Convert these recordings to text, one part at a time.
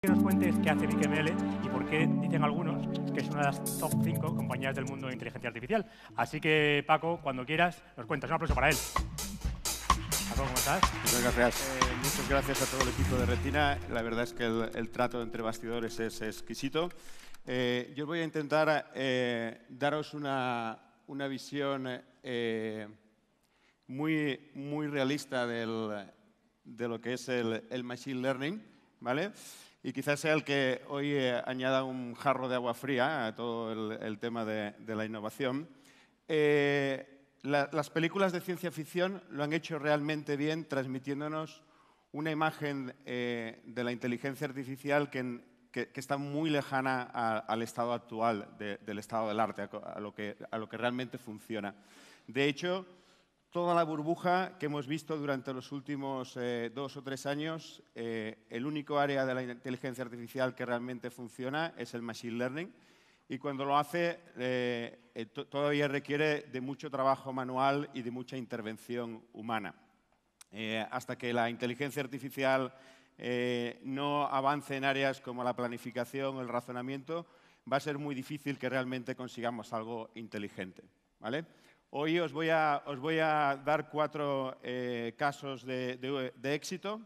que nos cuentes qué hace BigML y por qué dicen algunos que es una de las top 5 compañías del mundo de inteligencia artificial. Así que, Paco, cuando quieras, nos cuentas. Un aplauso para él. Paco, ¿cómo estás? Muchas gracias. Muchas gracias a todo el equipo de Retina. La verdad es que el trato entre bastidores es exquisito. Yo voy a intentar daros una visión muy realista de lo que es el Machine Learning, ¿vale? Y quizás sea el que hoy añada un jarro de agua fría a todo el tema de la innovación. Las películas de ciencia ficción lo han hecho realmente bien, transmitiéndonos una imagen de la inteligencia artificial que está muy lejana al estado actual del estado del arte, a lo que realmente funciona. De hecho, toda la burbuja que hemos visto durante los últimos 2 o 3 años, el único área de la inteligencia artificial que realmente funciona es el Machine Learning. Y cuando lo hace, todavía requiere de mucho trabajo manual y de mucha intervención humana. Hasta que la inteligencia artificial no avance en áreas como la planificación o el razonamiento, va a ser muy difícil que realmente consigamos algo inteligente, ¿vale? Hoy os voy a dar 4 casos de éxito,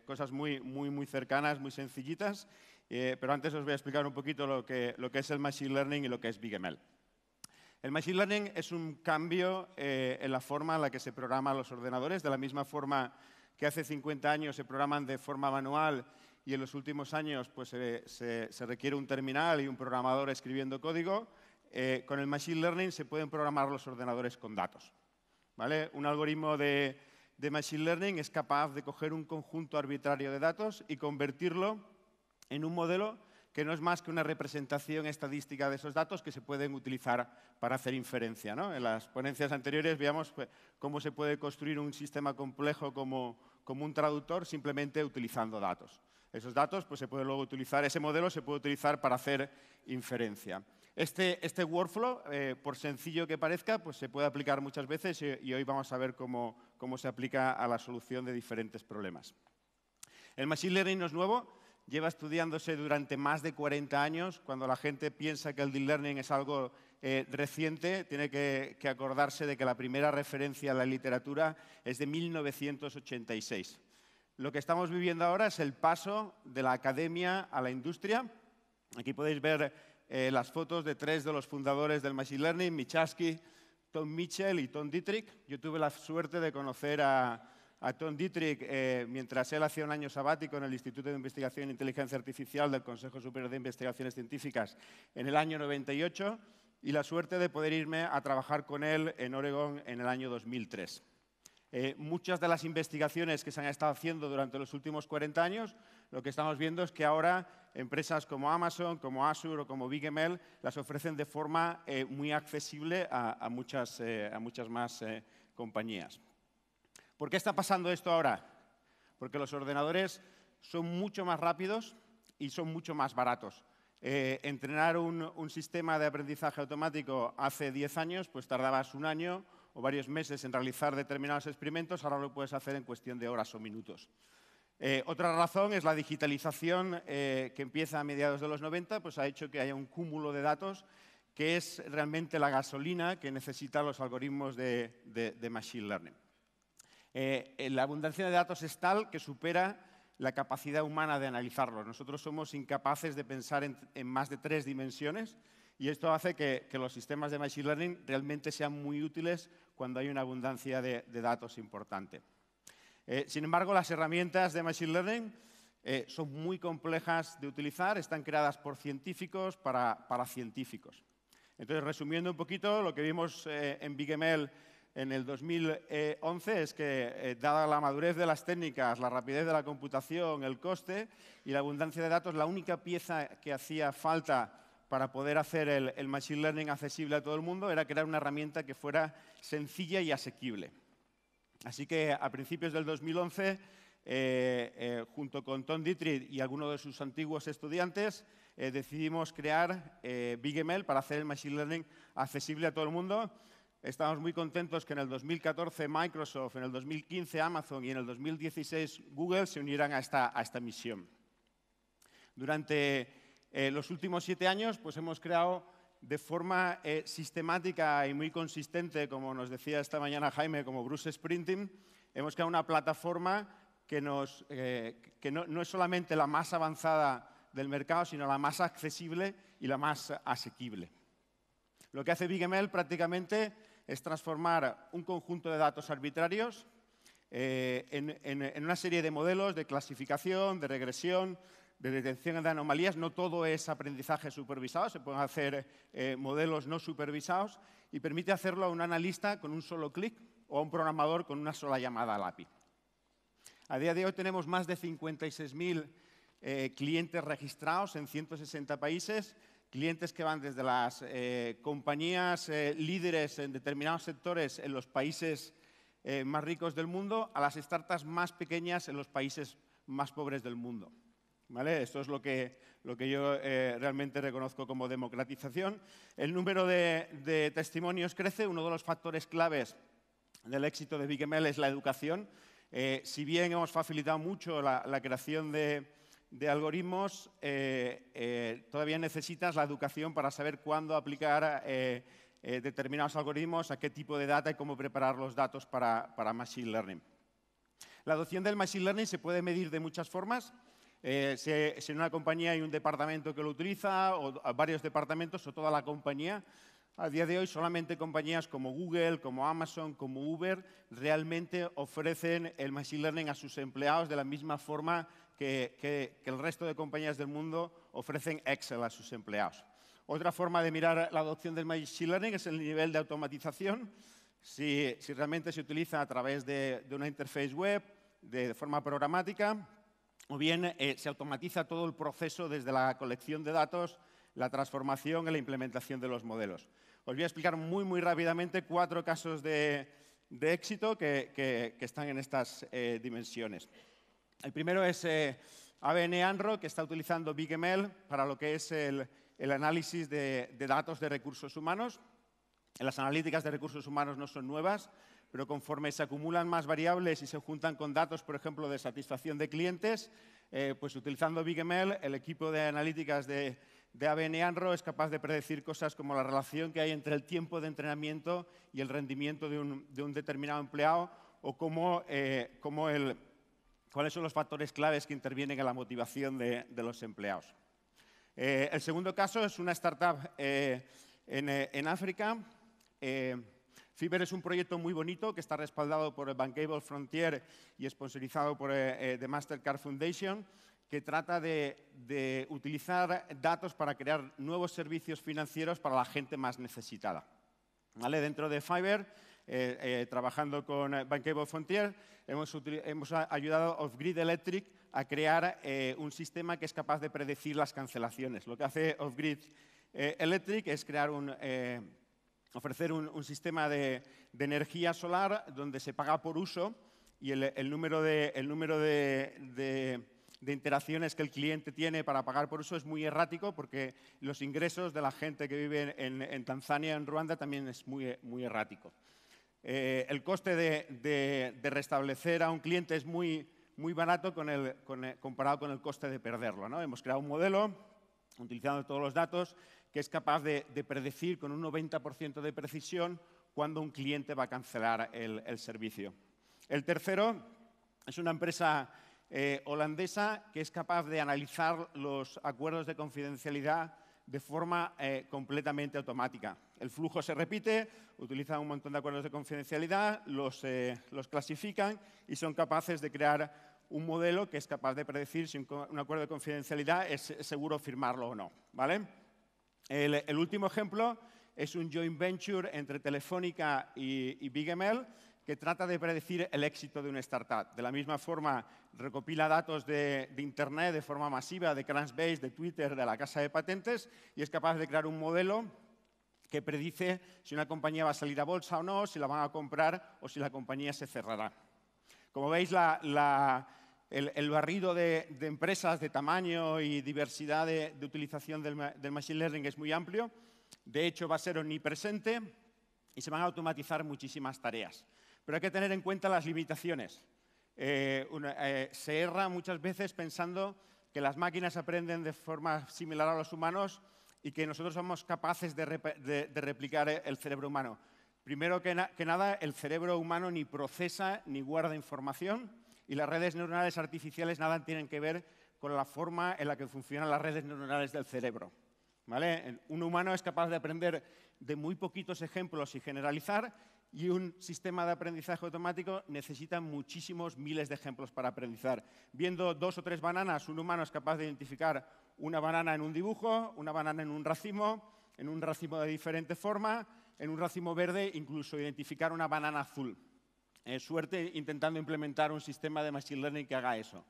cosas muy cercanas, muy sencillitas. Pero antes os voy a explicar un poquito lo que es el Machine Learning y lo que es BigML. El Machine Learning es un cambio en la forma en la que se programan los ordenadores, de la misma forma que hace 50 años se programan de forma manual y en los últimos años pues, se requiere un terminal y un programador escribiendo código. Con el Machine Learning se pueden programar los ordenadores con datos, ¿vale? Un algoritmo de Machine Learning es capaz de coger un conjunto arbitrario de datos y convertirlo en un modelo que no es más que una representación estadística de esos datos que se pueden utilizar para hacer inferencia, ¿no? En las ponencias anteriores veíamos cómo se puede construir un sistema complejo como un traductor simplemente utilizando datos. Esos datos pues, se pueden luego utilizar, ese modelo se puede utilizar para hacer inferencia. Este workflow, por sencillo que parezca, pues se puede aplicar muchas veces y hoy vamos a ver cómo se aplica a la solución de diferentes problemas. El Machine Learning no es nuevo. Lleva estudiándose durante más de 40 años. Cuando la gente piensa que el Deep Learning es algo reciente, tiene que acordarse de que la primera referencia a la literatura es de 1986. Lo que estamos viviendo ahora es el paso de la academia a la industria. Aquí podéis ver las fotos de 3 de los fundadores del Machine Learning, Michalski, Tom Mitchell y Tom Dietrich. Yo tuve la suerte de conocer a Tom Dietrich mientras él hacía un año sabático en el Instituto de Investigación e Inteligencia Artificial del Consejo Superior de Investigaciones Científicas en el año 98 y la suerte de poder irme a trabajar con él en Oregón en el año 2003. Muchas de las investigaciones que se han estado haciendo durante los últimos 40 años, lo que estamos viendo es que ahora empresas como Amazon, como Azure o como BigML las ofrecen de forma muy accesible a muchas más compañías. ¿Por qué está pasando esto ahora? Porque los ordenadores son mucho más rápidos y son mucho más baratos. Entrenar un sistema de aprendizaje automático hace 10 años, pues tardabas un año o varios meses en realizar determinados experimentos, ahora lo puedes hacer en cuestión de horas o minutos. Otra razón es la digitalización que empieza a mediados de los 90, pues ha hecho que haya un cúmulo de datos que es realmente la gasolina que necesitan los algoritmos de Machine Learning. La abundancia de datos es tal que supera la capacidad humana de analizarlos. Nosotros somos incapaces de pensar en más de 3 dimensiones y esto hace que los sistemas de Machine Learning realmente sean muy útiles cuando hay una abundancia de datos importante. Sin embargo, las herramientas de Machine Learning son muy complejas de utilizar, están creadas por científicos para científicos. Entonces, resumiendo un poquito, lo que vimos en BigML en el 2011 es que, dada la madurez de las técnicas, la rapidez de la computación, el coste y la abundancia de datos, la única pieza que hacía falta para poder hacer el Machine Learning accesible a todo el mundo era crear una herramienta que fuera sencilla y asequible. Así que a principios del 2011, junto con Tom Dietrich y algunos de sus antiguos estudiantes, decidimos crear BigML para hacer el Machine Learning accesible a todo el mundo. Estamos muy contentos que en el 2014 Microsoft, en el 2015 Amazon y en el 2016 Google se unieran a esta misión. Durante los últimos 7 años pues hemos creado de forma sistemática y muy consistente, como nos decía esta mañana Jaime, como Bruce Sprinting, hemos creado una plataforma que no es solamente la más avanzada del mercado, sino la más accesible y la más asequible. Lo que hace BigML prácticamente es transformar un conjunto de datos arbitrarios en una serie de modelos de clasificación, de regresión, de detección de anomalías. No todo es aprendizaje supervisado, se pueden hacer modelos no supervisados y permite hacerlo a un analista con un solo clic o a un programador con una sola llamada al API. A día de hoy tenemos más de 56.000 clientes registrados en 160 países, clientes que van desde las compañías líderes en determinados sectores en los países más ricos del mundo a las startups más pequeñas en los países más pobres del mundo. ¿Vale? Esto es lo que yo realmente reconozco como democratización. El número de testimonios crece. Uno de los factores claves del éxito de BigML es la educación. Si bien hemos facilitado mucho la creación de algoritmos, todavía necesitas la educación para saber cuándo aplicar determinados algoritmos, a qué tipo de data y cómo preparar los datos para Machine Learning. La adopción del Machine Learning se puede medir de muchas formas. Si en una compañía hay un departamento que lo utiliza, o varios departamentos, o toda la compañía. A día de hoy solamente compañías como Google, como Amazon, como Uber, realmente ofrecen el Machine Learning a sus empleados de la misma forma que el resto de compañías del mundo ofrecen Excel a sus empleados. Otra forma de mirar la adopción del Machine Learning es el nivel de automatización. Si realmente se utiliza a través de una interface web, de forma programática, o bien se automatiza todo el proceso desde la colección de datos, la transformación y la implementación de los modelos. Os voy a explicar muy rápidamente 4 casos de éxito que están en estas dimensiones. El primero es ABN AMRO, que está utilizando BigML para lo que es el análisis de datos de recursos humanos. Las analíticas de recursos humanos no son nuevas, pero conforme se acumulan más variables y se juntan con datos, por ejemplo, de satisfacción de clientes, pues utilizando BigML, el equipo de analíticas de ABN AMRO es capaz de predecir cosas como la relación que hay entre el tiempo de entrenamiento y el rendimiento de un determinado empleado, o cuáles son los factores claves que intervienen en la motivación de los empleados. El segundo caso es una startup en África. Fiverr es un proyecto muy bonito que está respaldado por el Bankable Frontier y sponsorizado por The Mastercard Foundation, que trata de utilizar datos para crear nuevos servicios financieros para la gente más necesitada. ¿Vale? Dentro de Fiverr, trabajando con Bankable Frontier, hemos ayudado a Off-Grid Electric a crear un sistema que es capaz de predecir las cancelaciones. Lo que hace Off-Grid Electric es ofrecer un sistema de energía solar donde se paga por uso y el número de interacciones que el cliente tiene para pagar por uso es muy errático, porque los ingresos de la gente que vive en Tanzania, en Ruanda, también es muy errático. El coste de restablecer a un cliente es muy barato comparado con el coste de perderlo, ¿no? Hemos creado un modelo, utilizando todos los datos, que es capaz de predecir con un 90% de precisión cuándo un cliente va a cancelar el servicio. El tercero es una empresa holandesa que es capaz de analizar los acuerdos de confidencialidad de forma completamente automática. El flujo se repite, utilizan un montón de acuerdos de confidencialidad, los clasifican y son capaces de crear un modelo que es capaz de predecir si un acuerdo de confidencialidad es seguro firmarlo o no, ¿vale? El último ejemplo es un joint venture entre Telefónica y BigML que trata de predecir el éxito de una startup. De la misma forma, recopila datos de Internet de forma masiva, de Crunchbase, de Twitter, de la casa de patentes, y es capaz de crear un modelo que predice si una compañía va a salir a bolsa o no, si la van a comprar o si la compañía se cerrará. Como veis, el barrido de empresas de tamaño y diversidad de utilización del Machine Learning es muy amplio. De hecho, va a ser omnipresente y se van a automatizar muchísimas tareas. Pero hay que tener en cuenta las limitaciones. Se erra muchas veces pensando que las máquinas aprenden de forma similar a los humanos y que nosotros somos capaces de replicar el cerebro humano. Primero que nada, el cerebro humano ni procesa ni guarda información y las redes neuronales artificiales nada tienen que ver con la forma en la que funcionan las redes neuronales del cerebro. ¿Vale? Un humano es capaz de aprender de muy poquitos ejemplos y generalizar, y un sistema de aprendizaje automático necesita muchísimos miles de ejemplos para aprender. Viendo 2 o 3 bananas, un humano es capaz de identificar una banana en un dibujo, una banana en un racimo de diferente forma, en un racimo verde, incluso identificar una banana azul. Suerte intentando implementar un sistema de machine learning que haga eso.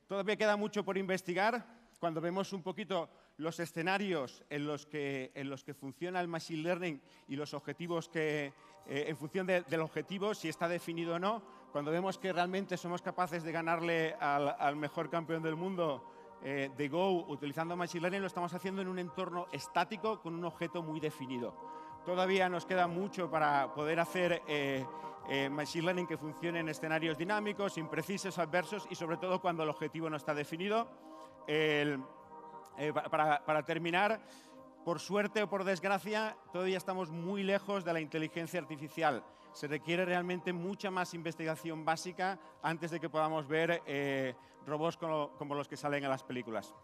Todavía queda mucho por investigar. Cuando vemos un poquito los escenarios en los que funciona el machine learning y los objetivos en función del objetivo, si está definido o no, cuando vemos que realmente somos capaces de ganarle al mejor campeón del mundo de Go utilizando machine learning, lo estamos haciendo en un entorno estático con un objeto muy definido. Todavía nos queda mucho para poder hacer machine learning que funcione en escenarios dinámicos, imprecisos, adversos y sobre todo cuando el objetivo no está definido. Para terminar, por suerte o por desgracia, todavía estamos muy lejos de la inteligencia artificial. Se requiere realmente mucha más investigación básica antes de que podamos ver robots como los que salen en las películas.